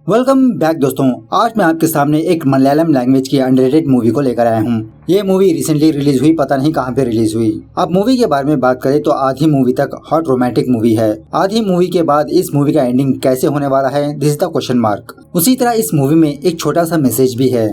Welcome back दोस्तों। आज मैं आपके सामने एक मलयालम लैंग्वेज की अंडररेटेड मूवी को लेकर आया हूँ। ये मूवी रिसेंटली रिलीज हुई, पता नहीं कहाँ पे रिलीज हुई। अब मूवी के बारे में बात करें तो आधी मूवी तक हॉट रोमांटिक मूवी है। आधी मूवी के बाद इस मूवी का एंडिंग कैसे होने वाला है, this is the question mark. उसी तरह इस मूवी में एक छोटा सा मैसेज भी है।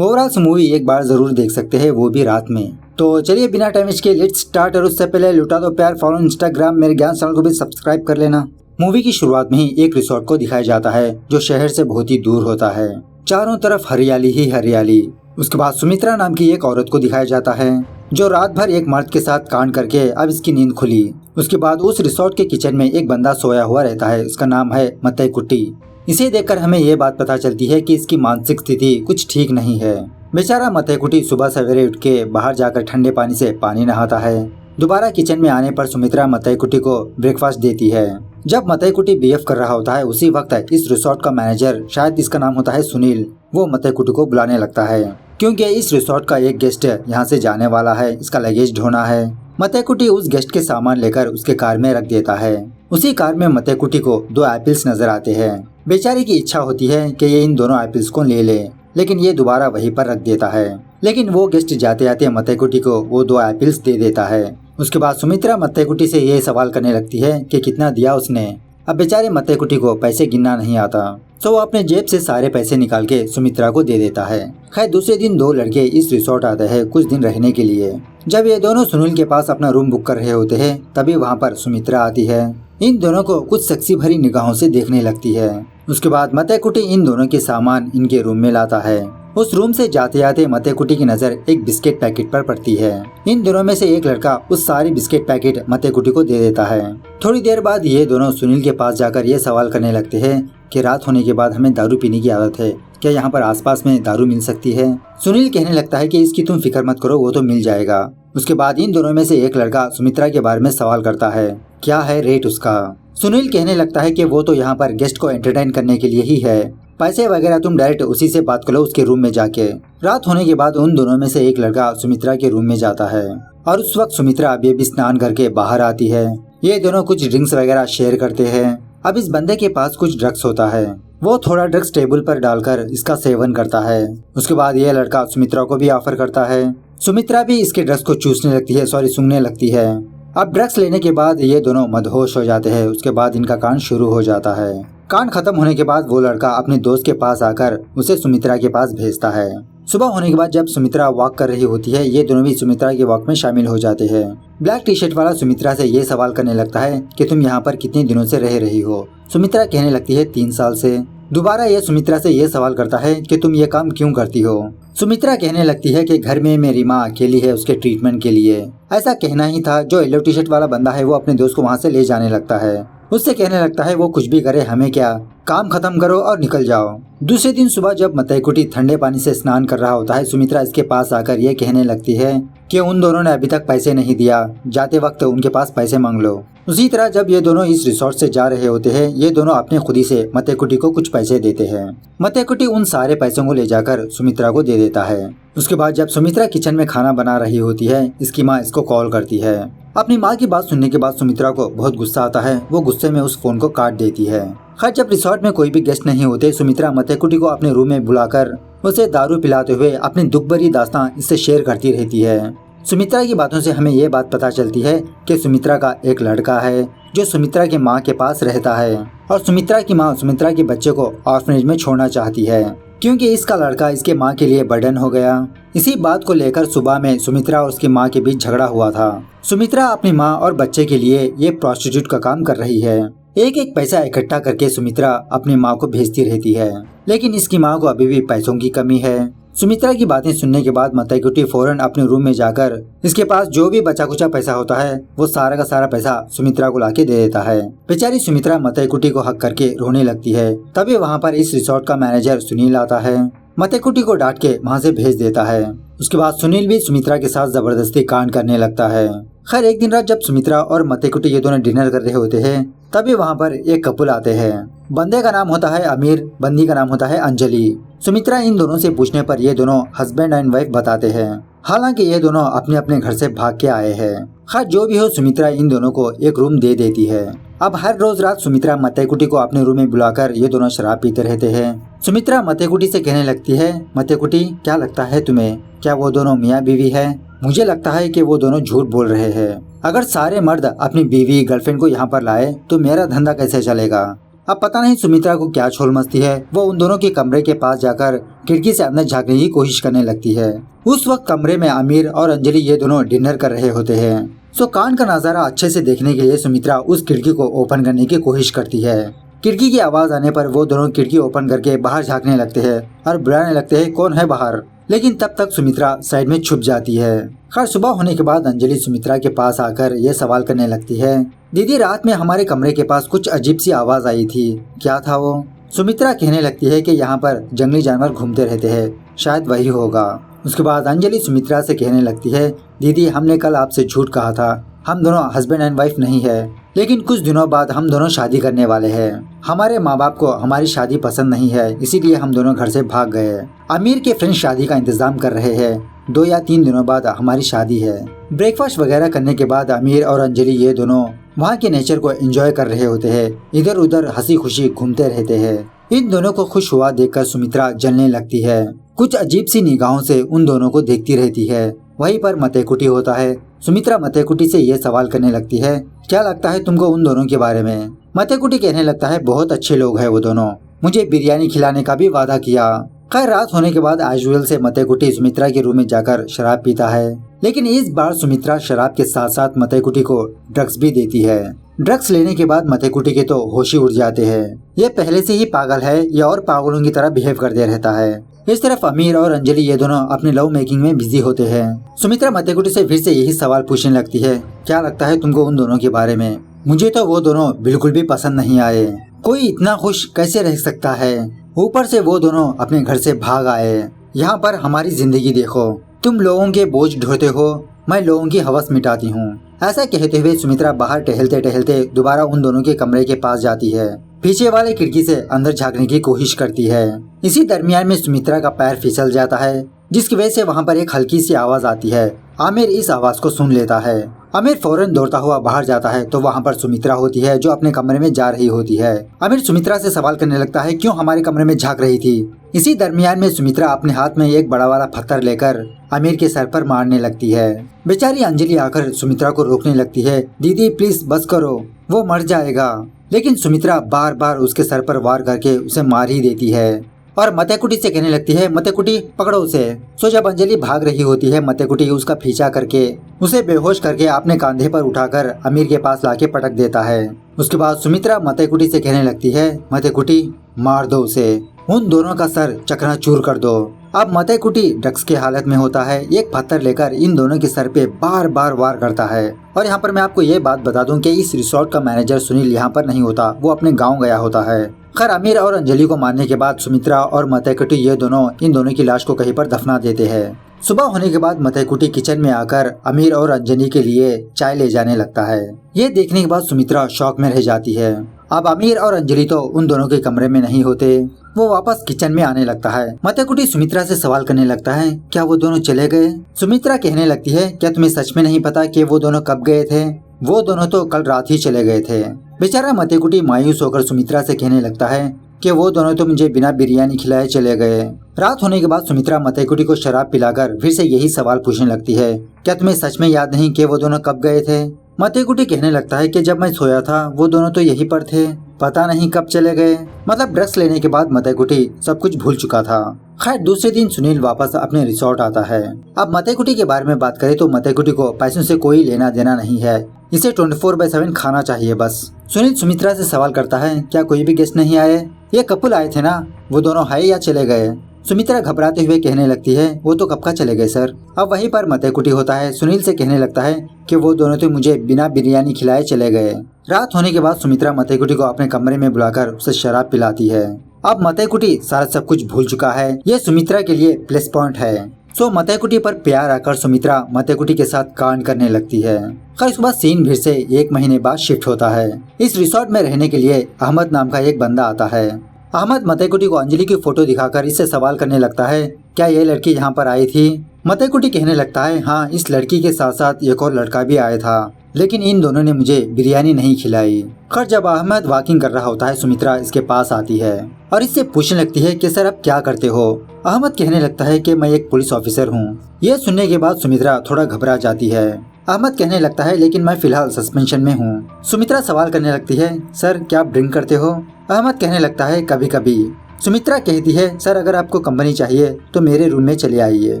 ओवरऑल मूवी एक बार जरूर देख सकते हैं, वो भी रात में। तो चलिए बिना टाइम वेस्ट के लेट्स स्टार्ट। और उससे पहले लुटा दो प्यार, फॉलो इंस्टाग्राम, मेरे ज्ञान चैनल को भी सब्सक्राइब कर लेना। मूवी की शुरुआत में ही एक रिसोर्ट को दिखाया जाता है जो शहर से बहुत ही दूर होता है। चारों तरफ हरियाली ही हरियाली। उसके बाद सुमित्रा नाम की एक औरत को दिखाया जाता है जो रात भर एक मर्द के साथ कांड करके अब इसकी नींद खुली। उसके बाद उस रिसोर्ट के किचन में एक बंदा सोया हुआ रहता है, उसका नाम है मत्तई। इसे देखकर हमें ये बात पता चलती है कि इसकी मानसिक स्थिति कुछ ठीक नहीं है। बेचारा मत्तई सुबह सवेरे उठ के बाहर जाकर ठंडे पानी से पानी नहाता है। दोबारा किचन में आने पर सुमित्रा मत्तई को ब्रेकफास्ट देती है। जब मत्तई बीएफ कर रहा होता है उसी वक्त इस रिसोर्ट का मैनेजर, शायद इसका नाम होता है सुनील, वो मत्तई को बुलाने लगता है क्योंकि इस रिसोर्ट का एक गेस्ट यहाँ से जाने वाला है, इसका लगेज ढोना है। मत्तई उस गेस्ट के सामान लेकर उसके कार में रख देता है। उसी कार में मत्तई को 2 एप्पल्स नजर आते हैं। बेचारे की इच्छा होती है कि ये इन दोनों एप्पल्स को ले ले, लेकिन ये दोबारा वहीं पर रख देता है। लेकिन वो गेस्ट जाते जाते मत्तई को वो 2 एप्पल्स दे देता है। उसके बाद सुमित्रा मत्तई से ये सवाल करने लगती है कि कितना दिया उसने। अब बेचारे मत्तई को पैसे गिनना नहीं आता, तो वो अपने जेब से सारे पैसे निकाल के सुमित्रा को दे देता है। खैर दूसरे दिन 2 लड़के इस रिसोर्ट आते हैं कुछ दिन रहने के लिए। जब ये दोनों सुनील के पास अपना रूम बुक कर रहे होते हैं तभी वहाँ पर सुमित्रा आती है। इन दोनों को कुछ सेक्सी भरी निगाहों से देखने लगती है। उसके बाद मत्तई इन दोनों के सामान इनके रूम में लाता है। उस रूम से जाते जाते मत्तई की नजर एक बिस्किट पैकेट पर पड़ती है। इन दोनों में से एक लड़का उस सारे बिस्किट पैकेट मत्तई को दे देता है। थोड़ी देर बाद ये दोनों सुनील के पास जाकर ये सवाल करने लगते हैं कि रात होने के बाद हमें दारू पीने की आदत है, क्या यहाँ पर आसपास में दारू मिल सकती है। सुनील कहने लगता है कि इसकी तुम फिक्र मत करो, वो तो मिल जाएगा। उसके बाद इन दोनों में से एक लड़का सुमित्रा के बारे में सवाल करता है, क्या है रेट उसका। सुनील कहने लगता है कि वो तो यहाँ पर गेस्ट को एंटरटेन करने के लिए ही है, पैसे वगैरह तुम डायरेक्ट उसी से बात करो उसके रूम में जाके। रात होने के बाद उन दोनों में से एक लड़का सुमित्रा के रूम में जाता है और उस वक्त सुमित्रा बेबी स्नान करके बाहर आती है। ये दोनों कुछ ड्रिंक्स वगैरह शेयर करते हैं। अब इस बंदे के पास कुछ ड्रग्स होता है, वो थोड़ा ड्रग्स टेबल पर डालकर इसका सेवन करता है। उसके बाद ये लड़का सुमित्रा को भी ऑफर करता है। सुमित्रा भी इसके ड्रग्स को चूसने लगती है, सूंघने लगती है। अब ड्रग्स लेने के बाद ये दोनों मदहोश हो जाते हैं। उसके बाद इनका कांड शुरू हो जाता है। कांड खत्म होने के बाद वो लड़का अपने दोस्त के पास आकर उसे सुमित्रा के पास भेजता है। सुबह होने के बाद जब सुमित्रा वॉक कर रही होती है ये दोनों भी सुमित्रा के वॉक में शामिल हो जाते हैं। ब्लैक टी शर्ट वाला सुमित्रा से ये सवाल करने लगता है कि तुम यहाँ पर कितने दिनों से रह रही हो। सुमित्रा कहने लगती है 3 साल से। दोबारा ये सुमित्रा से ये सवाल करता है कि तुम ये काम क्यों करती हो। सुमित्रा कहने लगती है कि घर में मेरी माँ अकेली है, उसके ट्रीटमेंट के लिए। ऐसा कहना ही था, जो येलो टी शर्ट वाला बंदा है वो अपने दोस्त को वहाँ से ले जाने लगता है। उससे कहने लगता है वो कुछ भी करे हमें क्या, काम खत्म करो और निकल जाओ। दूसरे दिन सुबह जब मत्तई ठंडे पानी से स्नान कर रहा होता है सुमित्रा इसके पास आकर ये कहने लगती है कि उन दोनों ने अभी तक पैसे नहीं दिया, जाते वक्त उनके पास पैसे मांग लो। उसी तरह जब ये दोनों इस रिसोर्ट से जा रहे होते हैं ये दोनों अपने खुदी से मत्तई को कुछ पैसे देते हैं। मत्तई उन सारे पैसों को ले जाकर सुमित्रा को दे देता है। उसके बाद जब सुमित्रा किचन में खाना बना रही होती है इसकी माँ इसको कॉल करती है। अपनी माँ की बात सुनने के बाद सुमित्रा को बहुत गुस्सा आता है, वो गुस्से में उस फोन को काट देती है। खैर जब रिसोर्ट में कोई भी गेस्ट नहीं होते सुमित्रा मत्तई को अपने रूम में बुलाकर उसे दारू पिलाते हुए अपनी दुख भरी दास्तां इससे शेयर करती रहती है। सुमित्रा की बातों से हमें ये बात पता चलती है कि सुमित्रा का एक लड़का है जो सुमित्रा की माँ के पास रहता है और सुमित्रा की माँ सुमित्रा के बच्चे को ऑर्फनेज में छोड़ना चाहती है क्योंकि इसका लड़का इसके माँ के लिए बर्डन हो गया। इसी बात को लेकर सुबह में सुमित्रा और उसकी माँ के बीच झगड़ा हुआ था। सुमित्रा अपनी माँ और बच्चे के लिए ये प्रोस्टिट्यूट का काम कर रही है। एक एक पैसा इकट्ठा करके सुमित्रा अपनी माँ को भेजती रहती है, लेकिन इसकी माँ को अभी भी पैसों की कमी है। सुमित्रा की बातें सुनने के बाद मत्तई फौरन अपने रूम में जाकर इसके पास जो भी बचा कुचा पैसा होता है वो सारा का सारा पैसा सुमित्रा को लाके दे देता है। बेचारी सुमित्रा मत्तई को हक करके रोने लगती है। तभी वहाँ पर इस रिसोर्ट का मैनेजर सुनील आता है, मत्तई को डांट के वहाँ से भेज देता है। उसके बाद सुनील भी सुमित्रा के साथ जबरदस्ती कांड करने लगता है। खैर एक दिन रात जब सुमित्रा और मत्तई ये दोनों डिनर कर रहे होते हैं तभी वहाँ पर एक कपल आते हैं। बंदे का नाम होता है अमीर, बंदी का नाम होता है अंजलि। सुमित्रा इन दोनों से पूछने पर ये दोनों हस्बैंड एंड वाइफ बताते हैं। हालांकि ये दोनों अपने अपने घर से भाग के आए हैं। खैर जो भी हो, सुमित्रा इन दोनों को एक रूम दे देती है। अब हर रोज रात सुमित्रा मत्तेकुटी को अपने रूम में बुलाकर ये दोनों शराब पीते रहते हैं। सुमित्रा मत्तेकुटी से कहने लगती है, मत्तेकुटी क्या लगता है तुम्हें, क्या वो दोनों मियाँ बीवी है? मुझे लगता है कि वो दोनों झूठ बोल रहे हैं। अगर सारे मर्द अपनी बीवी गर्लफ्रेंड को यहाँ पर लाए तो मेरा धंधा कैसे चलेगा? अब पता नहीं सुमित्रा को क्या छोल मस्ती है, वो उन दोनों के कमरे के पास जाकर खिड़की से अंदर झांकने की कोशिश करने लगती है। उस वक्त कमरे में आमिर और अंजलि ये दोनों डिनर कर रहे होते हैं। सो कान का नजारा अच्छे से देखने के लिए सुमित्रा उस खिड़की को ओपन करने की कोशिश करती है। खिड़की की आवाज आने पर वो दोनों खिड़की ओपन करके बाहर झांकने लगते हैं और बुलाने लगते हैं, कौन है बाहर? लेकिन तब तक सुमित्रा साइड में छुप जाती है। खैर सुबह होने के बाद अंजलि सुमित्रा के पास आकर ये सवाल करने लगती है, दीदी रात में हमारे कमरे के पास कुछ अजीब सी आवाज आई थी, क्या था वो? सुमित्रा कहने लगती है कि यहाँ पर जंगली जानवर घूमते रहते हैं, शायद वही होगा। उसके बाद अंजलि सुमित्रा से कहने लगती है, दीदी हमने कल आपसे झूठ कहा था, हम दोनों हस्बैंड एंड वाइफ नहीं है, लेकिन कुछ दिनों बाद हम दोनों शादी करने वाले हैं। हमारे माँ बाप को हमारी शादी पसंद नहीं है, इसीलिए हम दोनों घर से भाग गए। आमिर के फ्रेंड शादी का इंतजाम कर रहे हैं, 2 या 3 दिनों बाद हमारी शादी है। ब्रेकफास्ट वगैरह करने के बाद आमिर और अंजलि ये दोनों वहाँ के नेचर को एंजॉय कर रहे होते हैं, इधर उधर हंसी खुशी घूमते रहते हैं। इन दोनों को खुश हुआ देखकर सुमित्रा जलने लगती है, कुछ अजीब सी निगाहों से उन दोनों को देखती रहती है। वहीं पर मत्तेकुटी होता है। सुमित्रा मत्तेकुटी से ये सवाल करने लगती है, क्या लगता है तुमको उन दोनों के बारे में? मत्तेकुटी कहने लगता है, बहुत अच्छे लोग हैं वो दोनों, मुझे बिरयानी खिलाने का भी वादा किया। खैर रात होने के बाद एज यूजुअल से मत्तेकुटी सुमित्रा के रूम में जाकर शराब पीता है, लेकिन इस बार सुमित्रा शराब के साथ साथ मत्तेकुटी को ड्रग्स भी देती है। ड्रग्स लेने के बाद मत्तेकुटी के तो होश ही उड़ जाते हैं। ये पहले से ही पागल है, ये और पागलों की तरह बिहेव करते रहता है। इस तरफ आमिर और अंजलि ये दोनों अपने लव मेकिंग में बिजी होते हैं। सुमित्रा मत्तेकुटी से फिर से यही सवाल पूछने लगती है, क्या लगता है तुमको उन दोनों के बारे में? मुझे तो वो दोनों बिल्कुल भी पसंद नहीं आए, कोई इतना खुश कैसे रह सकता है? ऊपर से वो दोनों अपने घर से भाग आए। यहाँ पर हमारी जिंदगी देखो, तुम लोगों के बोझ ढोते हो, मैं लोगों की हवस मिटाती हूँ। ऐसा कहते हुए सुमित्रा बाहर टहलते टहलते दोबारा उन दोनों के कमरे के पास जाती है, पीछे वाले खिड़की से अंदर झांकने की कोशिश करती है। इसी दरमियान में सुमित्रा का पैर फिसल जाता है, जिसकी वजह से वहाँ पर एक हल्की सी आवाज आती है। आमिर इस आवाज को सुन लेता है। आमिर फौरन दौड़ता हुआ बाहर जाता है तो वहाँ पर सुमित्रा होती है जो अपने कमरे में जा रही होती है। आमिर सुमित्रा से सवाल करने लगता है, क्यों हमारे कमरे में झांक रही थी? इसी दरमियान में सुमित्रा अपने हाथ में एक बड़ा वाला पत्थर लेकर आमिर के सर पर मारने लगती है। बेचारी अंजलि आकर सुमित्रा को रोकने लगती है, दीदी प्लीज बस करो, वो मर जाएगा। लेकिन सुमित्रा बार बार उसके सर पर वार करके उसे मार ही देती है और मत्तेकुटी से कहने लगती है, मत्तेकुटी पकड़ो उसे। सो जब अंजलि भाग रही होती है, मत्तेकुटी उसका पीछा करके उसे बेहोश करके अपने कंधे पर उठाकर आमिर के पास लाके पटक देता है। उसके बाद सुमित्रा मत्तेकुटी से कहने लगती है, मत्तेकुटी मार दो उसे, उन दोनों का सर चकनाचूर कर दो। अब मत्तेकुटी ड्रग्स के हालत में होता है, एक पत्थर लेकर इन दोनों के सर पे बार बार वार करता है। और यहाँ पर मैं आपको ये बात बता दूं कि इस रिसोर्ट का मैनेजर सुनील यहाँ पर नहीं होता, वो अपने गाँव गया होता है। खैर आमिर और अंजलि को मारने के बाद सुमित्रा और मत्तेकुटी ये दोनों इन दोनों की लाश को कहीं पर दफना देते हैं। सुबह होने के बाद मत्तेकुटी किचन में आकर आमिर और अंजलि के लिए चाय ले जाने लगता है। ये देखने के बाद सुमित्रा शॉक में रह जाती है। अब आमिर और अंजलि तो उन दोनों के कमरे में नहीं होते, वो वापस किचन में आने लगता है। मत्तेकुटी सुमित्रा से सवाल करने लगता है, क्या वो दोनों चले गए? सुमित्रा कहने लगती है, क्या तुम्हें सच में नहीं पता कि वो दोनों कब गए थे? वो दोनों तो कल रात ही चले गए थे। बेचारा मत्तेकुटी मायूस होकर सुमित्रा से कहने लगता है कि वो दोनों तो मुझे बिना बिरयानी खिलाए चले गए। रात होने के बाद सुमित्रा मत्तेकुटी को शराब पिलाकर फिर से यही सवाल पूछने लगती है, क्या तुम्हें सच में याद नहीं कि वो दोनों कब गए थे? मत्तेकुटी कहने लगता है कि जब मैं सोया था वो दोनों तो यहीं पर थे, पता नहीं कब चले गए। मतलब ड्रग्स लेने के बाद मत्तेकुटी सब कुछ भूल चुका था। खैर दूसरे दिन सुनील वापस अपने रिसोर्ट आता है। अब मत्तेकुटी के बारे में बात करें तो मत्तेकुटी को पैसों से कोई लेना देना नहीं है, इसे 24/7 खाना चाहिए बस। सुनील सुमित्रा से सवाल करता है, क्या कोई भी गेस्ट नहीं आए? ये कपल आए थे ना, वो दोनों है या चले गए? सुमित्रा घबराते हुए कहने लगती है, वो तो कब का चले गए सर। अब वहीं पर मत्तेकुटी होता है, सुनील से कहने लगता है कि वो दोनों तो मुझे बिना बिरयानी खिलाए चले गए। रात होने के बाद सुमित्रा मत्तेकुटी को अपने कमरे में बुलाकर उसे शराब पिलाती है। अब मत्तेकुटी सारा सब कुछ भूल चुका है, ये सुमित्रा के लिए प्लस पॉइंट है। सो मत्तेकुटी पर प्यार आकर सुमित्रा मत्तेकुटी के साथ कांड करने लगती है। खैर उसके बाद सीन फिर से 1 महीने बाद शिफ्ट होता है। इस रिसोर्ट में रहने के लिए अहमद नाम का एक बंदा आता है। अहमद मत्तेकुटी को अंजलि की फोटो दिखाकर इससे सवाल करने लगता है, क्या ये लड़की यहाँ पर आई थी? मतैकुटी कहने लगता है, हाँ इस लड़की के साथ साथ एक और लड़का भी आया था, लेकिन इन दोनों ने मुझे बिरयानी नहीं खिलाई। खैर जब अहमद वॉकिंग कर रहा होता है, सुमित्रा इसके पास आती है और इससे पूछने लगती है कि सर आप क्या करते हो। अहमद कहने लगता है कि मैं एक पुलिस ऑफिसर हूँ। ये सुनने के बाद सुमित्रा थोड़ा घबरा जाती है। अहमद कहने लगता है, लेकिन मैं फिलहाल सस्पेंशन में हूँ। सुमित्रा सवाल करने लगती है, सर क्या आप ड्रिंक करते हो। अहमद कहने लगता है, कभी कभी। सुमित्रा कहती है, सर अगर आपको कंपनी चाहिए तो मेरे रूम में चले आइए,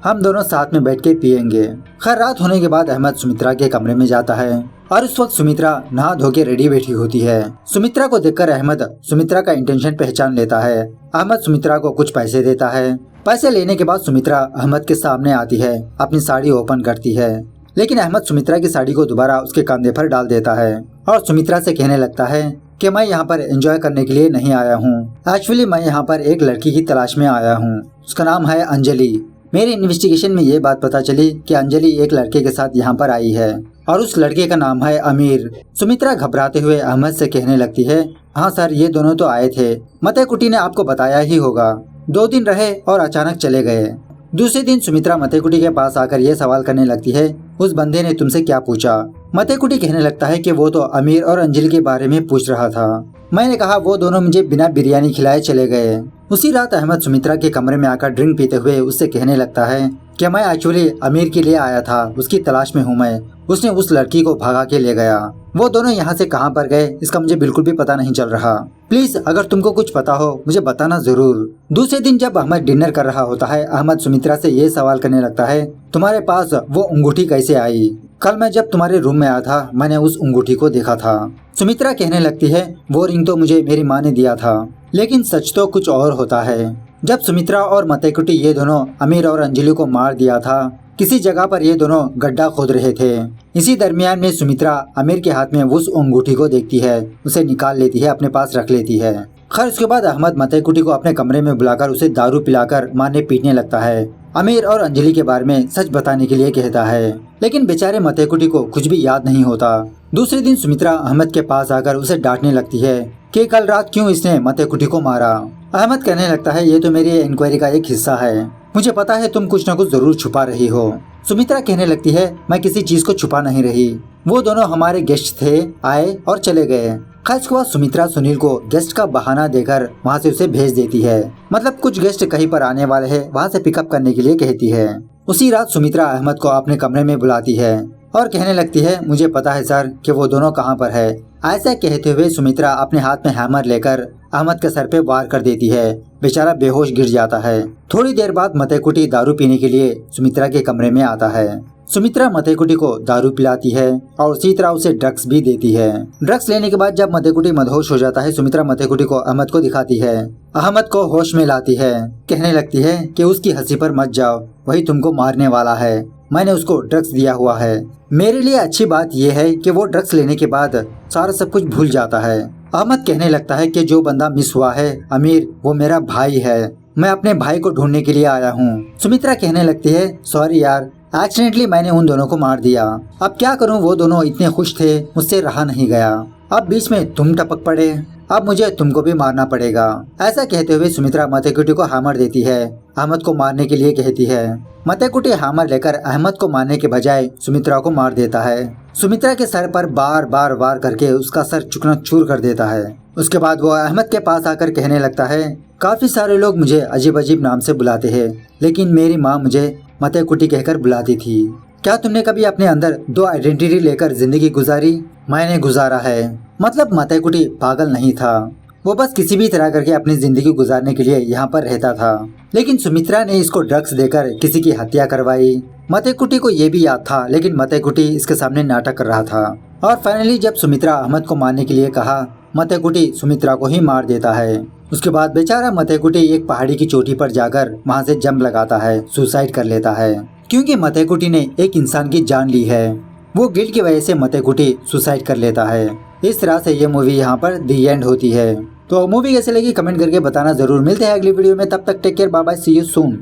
हम दोनों साथ में बैठ के पियेंगे। खैर रात होने के बाद अहमद सुमित्रा के कमरे में जाता है और उस वक्त सुमित्रा नहा धो के रेडी बैठी होती है। सुमित्रा को देखकर अहमद सुमित्रा का इंटेंशन पहचान लेता है। अहमद सुमित्रा को कुछ पैसे देता है। पैसे लेने के बाद सुमित्रा अहमद के सामने आती है, अपनी साड़ी ओपन करती है, लेकिन अहमद सुमित्रा की साड़ी को दोबारा उसके कंधे पर डाल देता है और सुमित्रा से कहने लगता है कि मैं यहाँ पर एंजॉय करने के लिए नहीं आया हूँ। एक्चुअली मैं यहाँ पर एक लड़की की तलाश में आया हूँ, उसका नाम है अंजलि। मेरी इन्वेस्टिगेशन में ये बात पता चली कि अंजलि एक लड़के के साथ यहाँ पर आई है और उस लड़के का नाम है अमीर। सुमित्रा घबराते हुए अहमद से कहने लगती है, हाँ सर ये दोनों तो आए थे, मतैकुटी ने आपको बताया ही होगा। 2 दिन रहे और अचानक चले गए। दूसरे दिन सुमित्रा मतैकुटी के पास आकर ये सवाल करने लगती है, उस बंदे ने तुमसे क्या पूछा। मतैकुटी कहने लगता है कि वो तो अमीर और अंजलि के बारे में पूछ रहा था। मैंने कहा वो दोनों मुझे बिना बिरयानी खिलाए चले गए। उसी रात अहमद सुमित्रा के कमरे में आकर ड्रिंक पीते हुए उससे कहने लगता है कि मैं एक्चुअली अमीर के लिए आया था, उसकी तलाश में हूँ मैं, उसने उस लड़की को भगा के ले गया। वो दोनों यहाँ से कहाँ पर गए इसका मुझे बिल्कुल भी पता नहीं चल रहा। प्लीज अगर तुमको कुछ पता हो मुझे बताना जरूर। दूसरे दिन जब अहमद डिनर कर रहा होता है, अहमद सुमित्रा से ये सवाल करने लगता है, तुम्हारे पास वो अंगूठी कैसे आई। कल मैं जब तुम्हारे रूम में आया था मैंने उस अंगूठी को देखा था। सुमित्रा कहने लगती है, वो रिंग तो मुझे मेरी माँ ने दिया था, लेकिन सच तो कुछ और होता है। जब सुमित्रा और मतैकुटी ये दोनों अमीर और अंजलि को मार दिया था, किसी जगह पर ये दोनों गड्ढा खोद रहे थे। इसी दरमियान में सुमित्रा अमीर के हाथ में उस अंगूठी को देखती है, उसे निकाल लेती है, अपने पास रख लेती है। खैर उसके बाद अहमद मतैकुटी को अपने कमरे में बुलाकर उसे दारू पिलाकर मारने पीटने लगता है। अमीर और अंजलि के बारे में सच बताने के लिए कहता है, लेकिन बेचारे मतैकुटी को कुछ भी याद नहीं होता। दूसरे दिन सुमित्रा अहमद के पास आकर उसे डांटने लगती है कि कल रात क्यों इसने मतैकुटी को मारा। अहमद कहने लगता है, ये तो मेरी इंक्वायरी का एक हिस्सा है, मुझे पता है तुम कुछ न कुछ जरूर छुपा रही हो। सुमित्रा कहने लगती है, मैं किसी चीज को छुपा नहीं रही, वो दोनों हमारे गेस्ट थे, आए और चले गए। खैर इसके बाद सुमित्रा सुनील को गेस्ट का बहाना देकर वहाँ से उसे भेज देती है, मतलब कुछ गेस्ट कहीं पर आने वाले हैं, वहाँ से पिकअप करने के लिए कहती है। उसी रात सुमित्रा अहमद को अपने कमरे में बुलाती है और कहने लगती है, मुझे पता है सर कि वो दोनों कहाँ पर है। ऐसा कहते हुए सुमित्रा अपने हाथ में हैमर लेकर अहमद के सर पे वार कर देती है, बेचारा बेहोश गिर जाता है। थोड़ी देर बाद मतैकुटी दारू पीने के लिए सुमित्रा के कमरे में आता है। सुमित्रा मतैकुटी को दारू पिलाती है और उसी तरह उसे ड्रग्स भी देती है। ड्रग्स लेने के बाद जब मतैकुटी मदहोश हो जाता है, सुमित्रा मतैकुटी को अहमद को दिखाती है। अहमद को होश में लाती है, कहने लगती है कि उसकी हंसी पर मत जाओ, वही तुमको मारने वाला है, मैंने उसको ड्रग्स दिया हुआ है। मेरे लिए अच्छी बात यह है कि वो ड्रग्स लेने के बाद सारा सब कुछ भूल जाता है। अहमद कहने लगता है कि जो बंदा मिस हुआ है अमीर, वो मेरा भाई है, मैं अपने भाई को ढूंढने के लिए आया हूँ। सुमित्रा कहने लगती है, सॉरी यार, एक्सीडेंटली मैंने उन दोनों को मार दिया, अब क्या करूँ, वो दोनों इतने खुश थे, मुझसे रहा नहीं गया, अब बीच में तुम टपक पड़े, अब मुझे तुमको भी मारना पड़ेगा। ऐसा कहते हुए सुमित्रा मतैकुटी को हैमर देती है, अहमद को मारने के लिए कहती है। मतैकुटी हैमर लेकर अहमद को मारने के बजाय सुमित्रा को मार देता है। सुमित्रा के सर पर बार बार वार करके उसका सर चूर कर देता है। उसके बाद वो अहमद के पास आकर कहने लगता है, काफी सारे लोग मुझे अजीब अजीब नाम से बुलाते हैं, लेकिन मेरी माँ मुझे मतैकुटी कहकर बुलाती थी। क्या तुमने कभी अपने अंदर 2 आइडेंटिटी लेकर जिंदगी गुजारी? मैंने गुजारा है। मतलब मतैकुटी पागल नहीं था, वो बस किसी भी तरह करके अपनी जिंदगी गुजारने के लिए यहाँ पर रहता था, लेकिन सुमित्रा ने इसको ड्रग्स देकर किसी की हत्या करवाई। मतैकुटी को ये भी याद था, लेकिन मतैकुटी इसके सामने नाटक कर रहा था। और फाइनली जब सुमित्रा अहमद को मारने के लिए कहा, मतैकुटी सुमित्रा को ही मार देता है। उसके बाद बेचारा मतैकुटी एक पहाड़ी की चोटी पर जाकर वहाँ से जंप लगाता है, सुसाइड कर लेता है, क्योंकि मतैकुटी ने एक इंसान की जान ली है। वो गिल्ट की वजह से मतैकुटी सुसाइड कर लेता है। इस तरह से ये मूवी यहाँ पर दी एंड होती है। तो मूवी कैसे लगी कमेंट करके बताना जरूर। मिलते हैं अगली वीडियो में, तब तक take care, bye bye, see you soon.